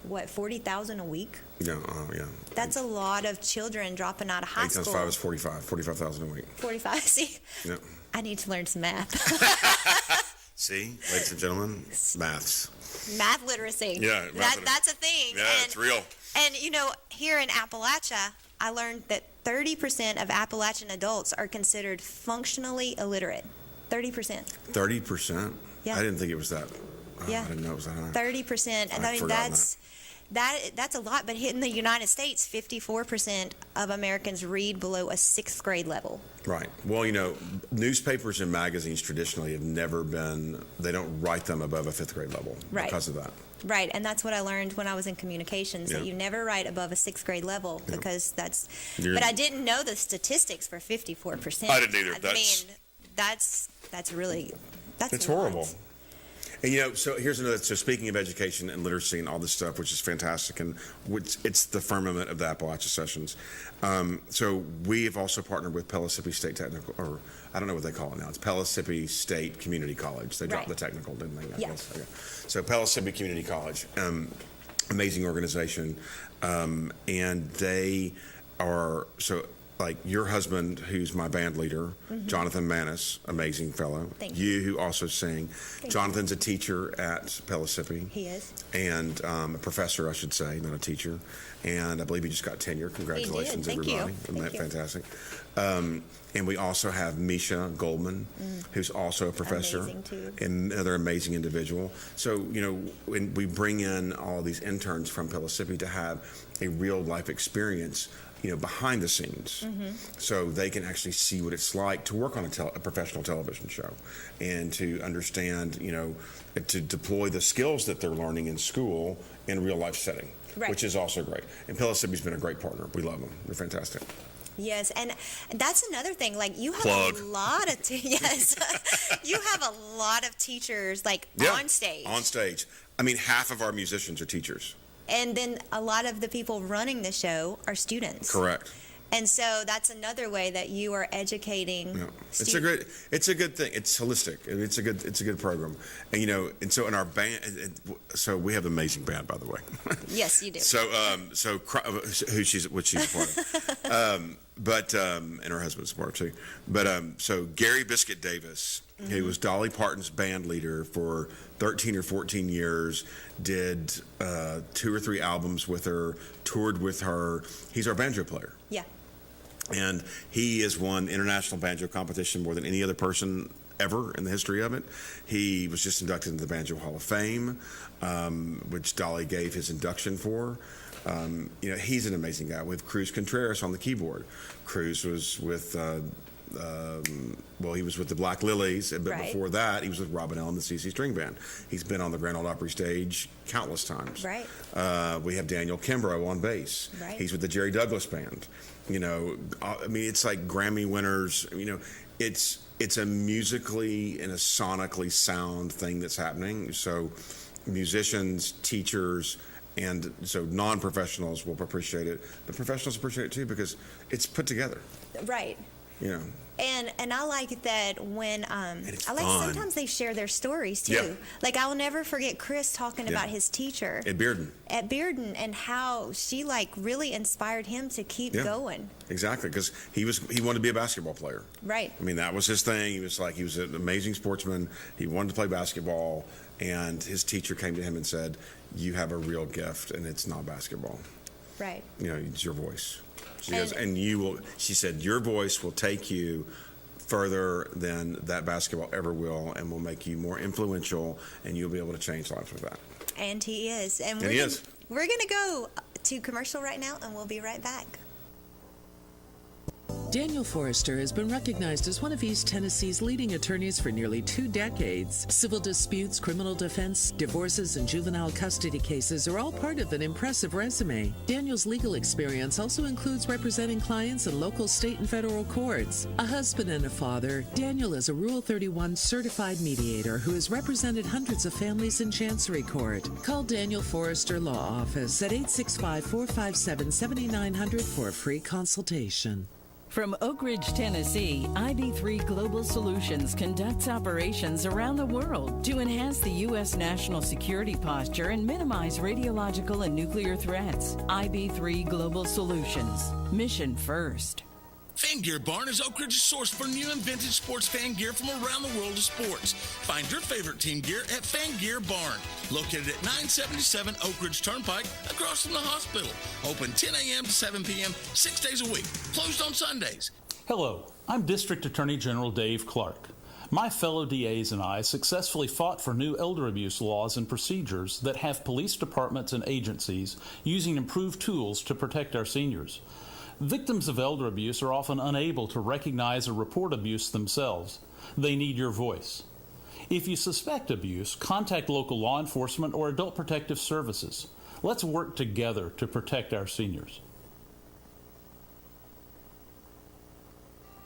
what, 40,000 a week? Yeah, That's a lot of children dropping out of high 8 times school. 5 is 45. 45,000 a week. 45. See, Yeah. I need to learn some math. See, ladies and gentlemen, maths. Math literacy. Yeah, that's a thing. Yeah, it's real. And here in Appalachia, I learned that 30% of Appalachian adults are considered functionally illiterate. 30%. 30%? Yeah. I didn't think it was that. Yeah. I didn't know it was that high. 30%. And I mean, that's a lot. But in the United States, 54% of Americans read below a 6th grade level. Right. Well, newspapers and magazines traditionally have never been, they don't write them above a 5th grade level because of that. Right, and that's what I learned when I was in communications, that you never write above a 6th grade level because but I didn't know the statistics for 54%. I didn't either. That's really, it's horrible. And so here's another. So speaking of education and literacy and all this stuff, which is fantastic, and it's the firmament of the Appalachia Sessions. So we have also partnered with Pellissippi State Technical, or I don't know what they call it now. It's Pellissippi State Community College. They dropped the technical, didn't they? I guess. Okay. So Pellissippi Community College, amazing organization, and they are so. Like your husband, who's my band leader, Jonathan Maness, amazing fellow. Thank you. Who also sing. Jonathan's a teacher at Pellissippi. He is. And a professor, I should say, not a teacher. And I believe he just got tenure. Congratulations, Thank everybody. you. Isn't that fantastic? And we also have Misha Goldman, who's also a professor. Amazing, too. And another amazing individual. So, when we bring in all these interns from Pellissippi to have a real life experience behind the scenes, so they can actually see what it's like to work on a professional television show, and to understand, to deploy the skills that they're learning in school in a real life setting, which is also great. And Pellissippi's been a great partner. We love them. They're fantastic. Yes, and that's another thing. Like you have a lot of you have a lot of teachers on stage. On stage. I mean, half of our musicians are teachers. And then a lot of the people running the show are students. Correct. And so that's another way that you are educating. Yeah. It's a good thing. It's holistic. It's a good program. And and so in our band, so we have an amazing band, by the way. Yes, you do. So she's a part of. But and her husband's a part too. But so Gary Biscuit Davis, who was Dolly Parton's band leader for 13 or 14 years, did 2 or 3 albums with her, toured with her. He's our banjo player. Yeah. And he has won international banjo competition more than any other person ever in the history of it. He was just inducted into the Banjo Hall of Fame, which Dolly gave his induction for. He's an amazing guy. We have Cruz Contreras on the keyboard. Cruz was with, he was with the Black Lilies, but before that, he was with Robin L. and the CC String Band. He's been on the Grand Ole Opry stage countless times. Right. We have Daniel Kimbrough on bass. Right. He's with the Jerry Douglas Band. It's like Grammy winners. It's a musically and a sonically sound thing that's happening. So musicians, teachers, and so non-professionals will appreciate it. The professionals appreciate it too because it's put together. Right. And I like that when sometimes they share their stories too. Yeah. Like I'll never forget Chris talking about his teacher at Bearden and how she really inspired him to keep going. Exactly, because he wanted to be a basketball player. Right. I mean, that was his thing. He was an amazing sportsman. He wanted to play basketball, and his teacher came to him and said, "You have a real gift, and it's not basketball. Right. It's your voice." She goes, and you will. She said, "Your voice will take you further than that basketball ever will, and will make you more influential, and you'll be able to change lives with that." And he is. And he is. We're going to go to commercial right now, and we'll be right back. Daniel Forrester has been recognized as one of East Tennessee's leading attorneys for nearly 2 decades. Civil disputes, criminal defense, divorces, and juvenile custody cases are all part of an impressive resume. Daniel's legal experience also includes representing clients in local, state, and federal courts. A husband and a father, Daniel is a Rule 31 certified mediator who has represented hundreds of families in Chancery Court. Call Daniel Forrester Law Office at 865-457-7900 for a free consultation. From Oak Ridge, Tennessee, IB3 Global Solutions conducts operations around the world to enhance the U.S. national security posture and minimize radiological and nuclear threats. IB3 Global Solutions. Mission first. Fan Gear Barn is Oak Ridge's source for new and vintage sports fan gear from around the world of sports. Find your favorite team gear at Fan Gear Barn, located at 977 Oak Ridge Turnpike, across from the hospital. Open 10 a.m. to 7 p.m., 6 days a week. Closed on Sundays. Hello, I'm District Attorney General Dave Clark. My fellow DAs and I successfully fought for new elder abuse laws and procedures that have police departments and agencies using improved tools to protect our seniors. Victims of elder abuse are often unable to recognize or report abuse themselves. They need your voice. If you suspect abuse, contact local law enforcement or adult protective services. Let's work together to protect our seniors.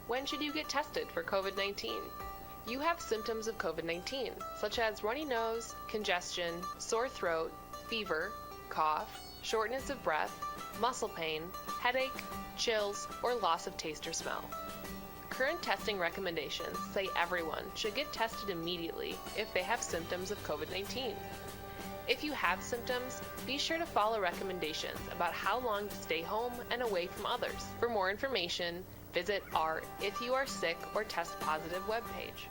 When should you get tested for COVID-19? You have symptoms of COVID-19, such as runny nose, congestion, sore throat, fever, cough, shortness of breath, muscle pain, headache, chills, or loss of taste or smell. Current testing recommendations say everyone should get tested immediately if they have symptoms of COVID-19. If you have symptoms, be sure to follow recommendations about how long to stay home and away from others. For more information, visit our If You Are Sick or Test Positive webpage.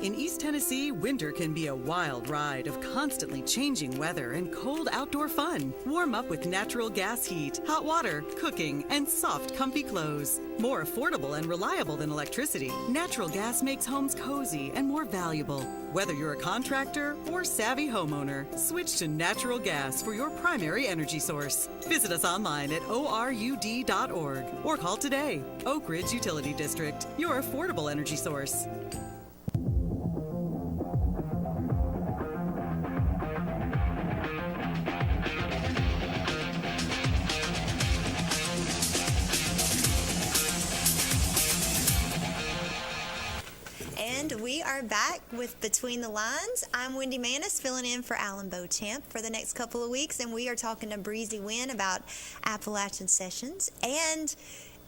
In East Tennessee, winter can be a wild ride of constantly changing weather and cold outdoor fun. Warm up with natural gas heat, hot water, cooking, and soft, comfy clothes. More affordable and reliable than electricity, natural gas makes homes cozy and more valuable. Whether you're a contractor or savvy homeowner, switch to natural gas for your primary energy source. Visit us online at orud.org or call today. Oak Ridge Utility District, your affordable energy source. And we are back with Between the Lines. I'm Wendy Maness, filling in for Alan Beauchamp for the next couple of weeks, and we are talking to Breezy Wynn about Appalachian Sessions. And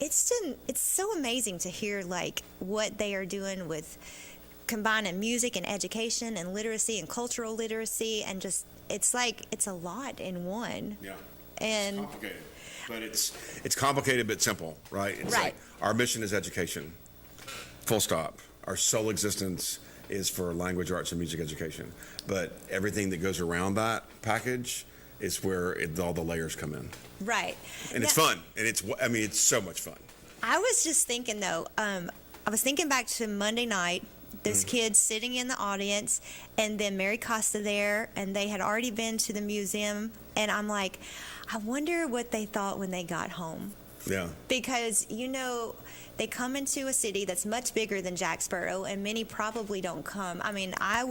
it's so amazing to hear like what they are doing with combining music and education and literacy and cultural literacy, and just it's a lot in one. Yeah. And it's complicated, but it's complicated but simple, right? It's Right. like our mission is education. Full stop. Our sole existence is for language arts and music education, but everything that goes around that package is where all the layers come in. right. And it's fun, and it's so much fun. I was just thinking though, I was thinking back to Monday night, those kids sitting in the audience, and then Mary Costa there, and they had already been to the museum, and I'm like, I wonder what they thought when they got home. Yeah. Because, they come into a city that's much bigger than Jacksboro, and many probably don't come. I mean, I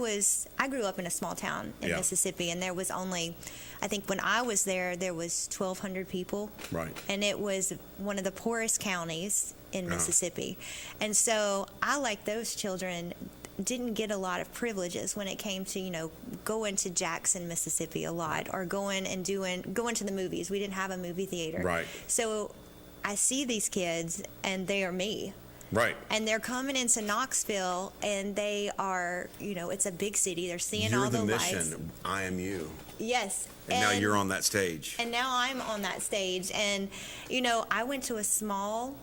grew up in a small town in Mississippi, and there was only, I think when I was there was 1,200 people. Right. And it was one of the poorest counties in Mississippi. And so I, like those children, didn't get a lot of privileges when it came to, going to Jackson, Mississippi a lot, or going to the movies. We didn't have a movie theater. Right. So I see these kids, and they are me. Right. And they're coming into Knoxville, and they are, it's a big city. They're seeing You're all the the lights. mission. I am you. Yes. And now you're on that stage. And now I'm on that stage. And, I went to a small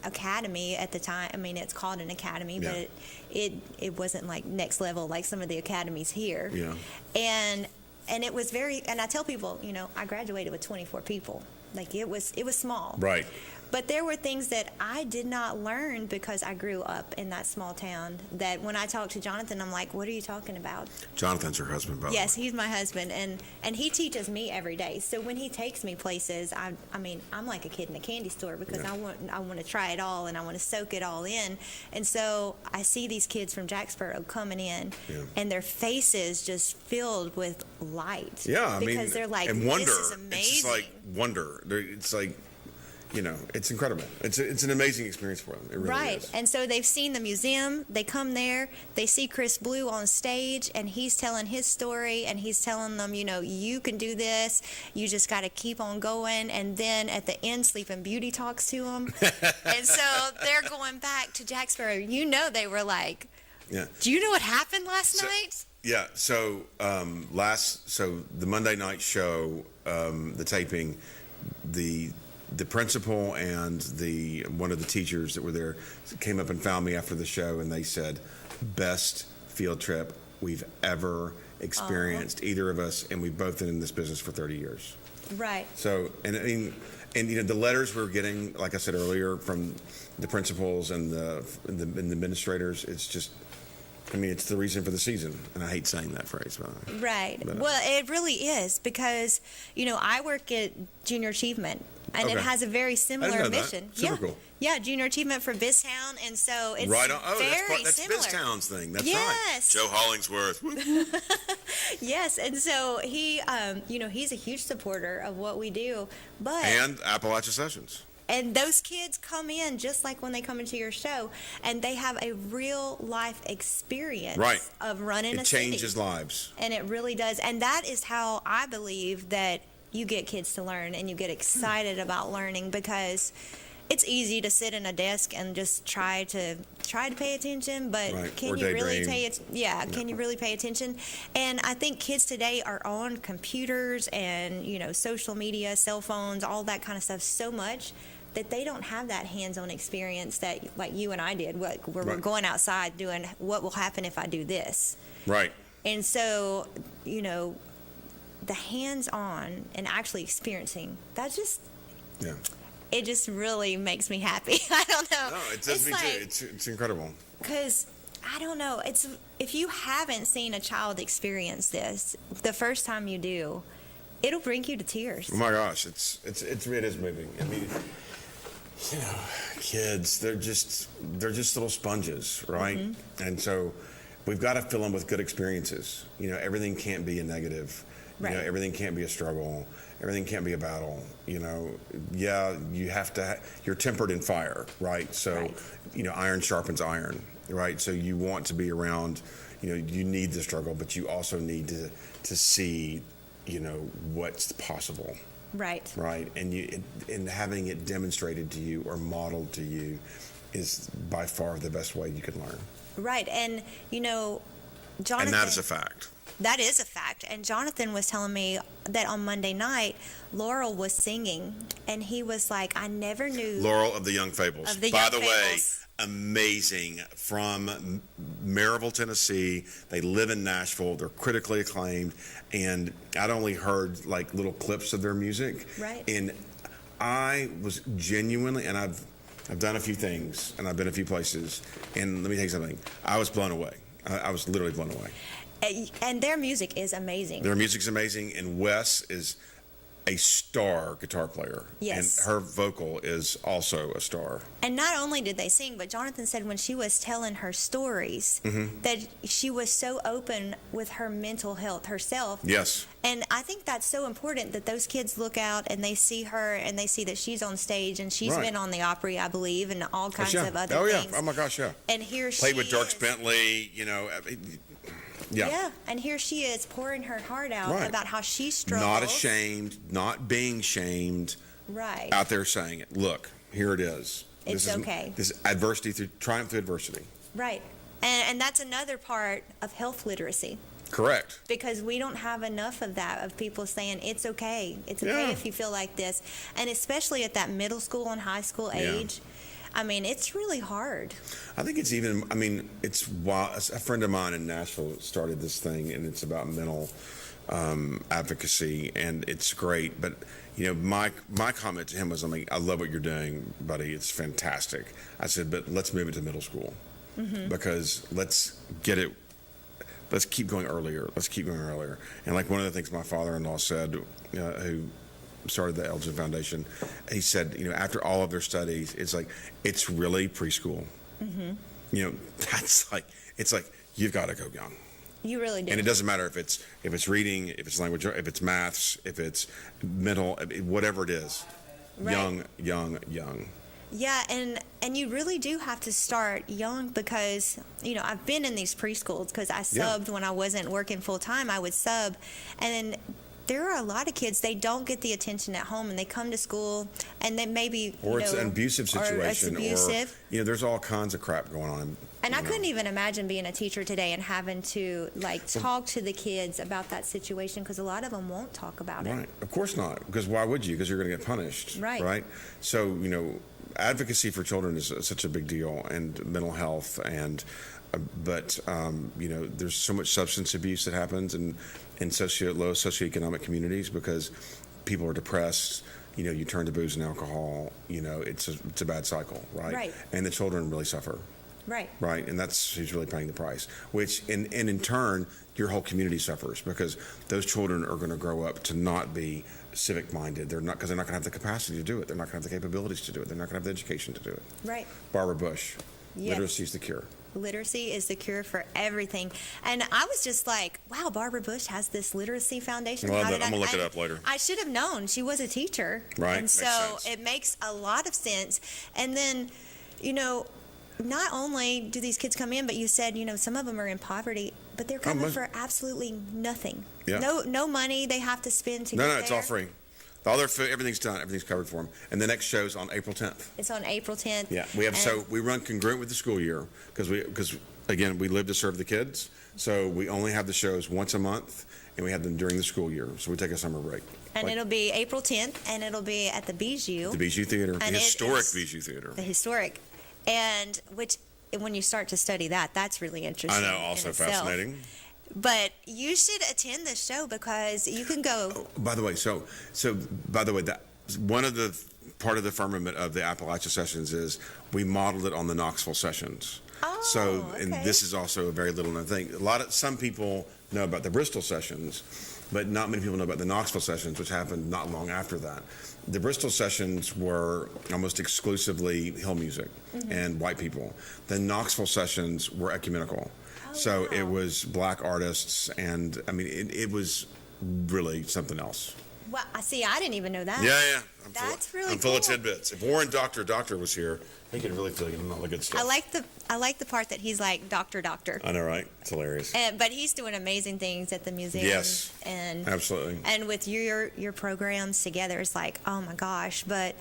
academy at the time. I mean, it's called an academy, but it wasn't like next level like some of the academies here. Yeah. And it was and I tell people, I graduated with 24 people. Like it was small. Right. But there were things that I did not learn because I grew up in that small town, that when I talked to Jonathan, I'm like, what are you talking about? Jonathan's your husband, by the way. Yes, he's my husband, and he teaches me every day. So when he takes me places, I mean, I'm like a kid in a candy store because I want to try it all and I want to soak it all in. And so I see these kids from Jacksboro coming in, and their faces just filled with light. Yeah, because they're like, and wonder. this is amazing. It's just like wonder. It's like, it's incredible. It's an amazing experience for them. It really is. And so they've seen the museum. They come there. They see Chris Blue on stage, and he's telling his story, and he's telling them, you can do this. You just got to keep on going. And then at the end, Sleeping Beauty talks to them. And so they're going back to Jacksboro. They were like, do you know what happened last night? Yeah. So the Monday night show, the taping, the principal and one of the teachers that were there came up and found me after the show, and they said, best field trip we've ever experienced, either of us, and we've both been in this business for 30 years. Right. So, and the letters we're getting, like I said earlier, from the principals and the administrators, it's just, it's the reason for the season, and I hate saying that phrase. Right. Well, it really is, because, I work at Junior Achievement, and it has a very similar mission. Super cool. Yeah, Junior Achievement for Biztown, and so it's right on. Oh, very that's similar. Biztown's thing. That's right. Joe Hollingsworth. Yes, and so he, he's a huge supporter of what we do, and Appalachia Sessions. And those kids come in just like when they come into your show, and they have a real life experience of running a city. It changes lives. And it really does. And that is how I believe that you get kids to learn and you get excited about learning, because it's easy to sit in a desk and just try to pay attention, but can you really can you really pay attention? And I think kids today are on computers and social media, cell phones, all that kind of stuff so much that they don't have that hands-on experience that like you and I did, where we're going outside doing what will happen if I do this. Right. And so, the hands-on and actually experiencing, that just it just really makes me happy. I don't know. No, it does me too. It's incredible. Because I don't know. It's if you haven't seen a child experience this, the first time you do, it'll bring you to tears. Oh my gosh, it is moving. I mean, kids, they're just little sponges, right? Mm-hmm. And so we've got to fill them with good experiences. Everything can't be a negative. Right. Everything can't be a struggle. Everything can't be a battle. You have to. You're tempered in fire, right? So, iron sharpens iron, right? So you want to be around. You need the struggle, but you also need to see, what's possible. Right. Right. And having it demonstrated to you or modeled to you is by far the best way you can learn. Right. And Jonathan. And that is a fact. That is a fact. And Jonathan was telling me that on Monday night, Laurel was singing, and he was like, I never knew. Laurel of the Young Fables. By the way, amazing. From Maryville, Tennessee. They live in Nashville. They're critically acclaimed. And I'd only heard like little clips of their music. Right. And I was genuinely, and I've done a few things, and I've been a few places. And let me tell you something. I was blown away. I was literally blown away. And their music is amazing. Their music's amazing, and Wes is a star guitar player. Yes. And her vocal is also a star. And not only did they sing, but Jonathan said when she was telling her stories, that she was so open with her mental health herself. Yes. And I think that's so important, that those kids look out and they see her and they see that she's on stage, and she's been on the Opry, I believe, and all kinds of other things. Oh my gosh, yeah. And here Played with Dierks Bentley, Yeah, and here she is pouring her heart out about how she struggles. Not ashamed, not being shamed. Right. Out there saying it. Look, here it is. It's okay. This is adversity triumph through adversity. Right. And that's another part of health literacy. Correct. Because we don't have enough of that, of people saying it's okay. It's okay if you feel like this. And especially at that middle school and high school age. I mean, it's really hard. I think it's even, it's wild. A friend of mine in Nashville started this thing, and it's about mental advocacy, and it's great. But, my comment to him was, I love what you're doing, buddy. It's fantastic. I said, but let's move it to middle school because let's keep going earlier. Let's keep going earlier. And like one of the things my father-in-law said, who started the Elgin Foundation, he said, after all of their studies, it's really preschool. It's like you've got to go young. You really do. And it doesn't matter if it's reading, if it's language, if it's maths, if it's mental, whatever it is. Right. Young. Yeah, and you really do have to start young because, I've been in these preschools because I subbed when I wasn't working full time. I would sub, and then there are a lot of kids, they don't get the attention at home and they come to school and then maybe it's an abusive situation or there's all kinds of crap going on. And I couldn't even imagine being a teacher today and having to talk to the kids about that situation because a lot of them won't talk about it. Right. Of course not. Because why would you? Because you're going to get punished. Right. So, advocacy for children is such a big deal, and mental health, and but there's so much substance abuse that happens in low socioeconomic communities because people are depressed. You turn to booze and alcohol. It's a bad cycle, right? And the children really suffer. Right, and that's who's really paying the price. Which, in turn, your whole community suffers because those children are going to grow up to not be civic-minded. They're not, because they're not going to have the capacity to do it. They're not going to have the capabilities to do it. They're not going to have the education to do it. Right. Barbara Bush. Yes. Literacy is the cure. Literacy is the cure for everything. And I was just like, wow, Barbara Bush has this literacy foundation. Well, I'm going to look it up later. I should have known. She was a teacher. Right. And so it makes a lot of sense. And then, not only do these kids come in, but you said, some of them are in poverty, but they're coming for absolutely nothing. Yeah. No money they have to spend to get there. No, it's all free. All their food, everything's done. Everything's covered for them. And the next show's on April 10th. It's on April 10th. Yeah, we run congruent with the school year because again, we live to serve the kids. So we only have the shows once a month, and we have them during the school year. So we take a summer break. And it'll be April 10th, and it'll be at the Bijou. The Bijou Theater, the historic Bijou Theater. The historic. And when you start to study that's really interesting. I know, also fascinating. But you should attend this show because you can go. Oh, by the way, that one of the part of the firmament of the Appalachia Sessions is we modeled it on the Knoxville Sessions. And this is also a very little known thing. Some people know about the Bristol Sessions, but not many people know about the Knoxville Sessions, which happened not long after that. The Bristol Sessions were almost exclusively hill music and white people. The Knoxville Sessions were ecumenical. So it was black artists, and it was really something else. Well, I didn't even know that. Yeah. I'm full of tidbits. If Warren Doctor was here, he could really fill you in on all the good stuff. I like the part that he's like Doctor. I know, right? It's hilarious. But he's doing amazing things at the museum. Yes. And absolutely. And with your programs together, it's like, oh my gosh, but.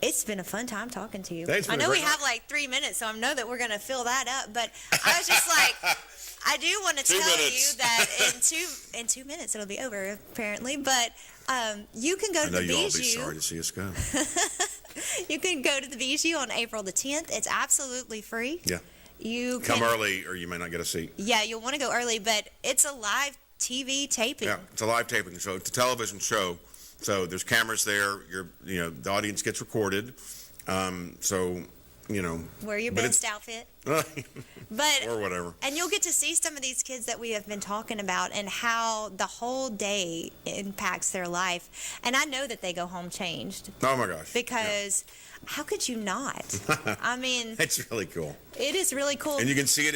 It's been a fun time talking to you. I know we have 3 minutes, so I know that we're going to fill that up. But I was just like, I do want to tell you that in 2 minutes it'll be over, apparently. But you can go to the Bijou. I know you'll all be sorry to see us go. You can go to the Bijou on April the 10th. It's absolutely free. Yeah. You come early, or you may not get a seat. Yeah, you'll want to go early, but it's a live TV taping. Yeah, it's a live taping, so it's a television show. So there's cameras there. The audience gets recorded. Wear your best outfit. But or whatever. And you'll get to see some of these kids that we have been talking about and how the whole day impacts their life. And I know that they go home changed. Oh my gosh. Because how could you not? It's really cool. It is really cool. And you can see it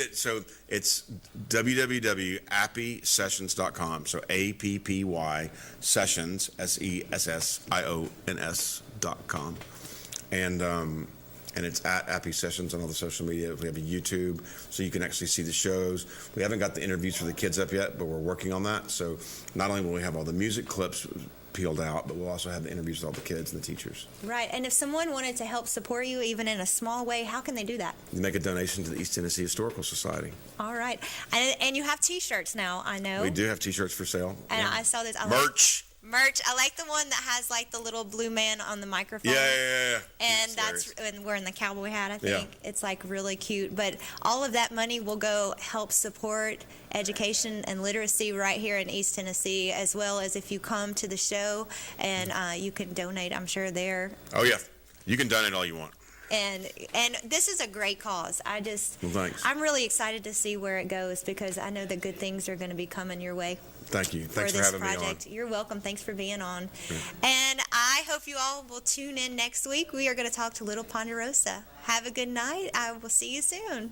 it's www.appysessions.com. So APPY Sessions SESSIONS.com. And it's at Appy Sessions on all the social media. We have a YouTube, so you can actually see the shows. We haven't got the interviews for the kids up yet, but we're working on that. So not only will we have all the music clips peeled out, but we'll also have the interviews with all the kids and the teachers. Right. And if someone wanted to help support you, even in a small way, how can they do that? You make a donation to the East Tennessee Historical Society. All right. And you have T-shirts now, I know. We do have T-shirts for sale. And I saw this. Merch. Merch. I like the one that has like the little blue man on the microphone. Yeah. And It's and wearing the cowboy hat, I Yeah. think. It's like really cute. But all of that money will go help support education and literacy right here in East Tennessee, as well as if you come to the show and you can donate, I'm sure, there. Oh, yeah. You can donate all you want. And this is a great cause. Well, thanks. I'm really excited to see where it goes because I know that good things are going to be coming your way. Thank you. Thanks for this having project. me on. You're welcome. Thanks for being on. And I hope you all will tune in next week. We are going to talk to Little Ponderosa. Have a good night. I will see you soon.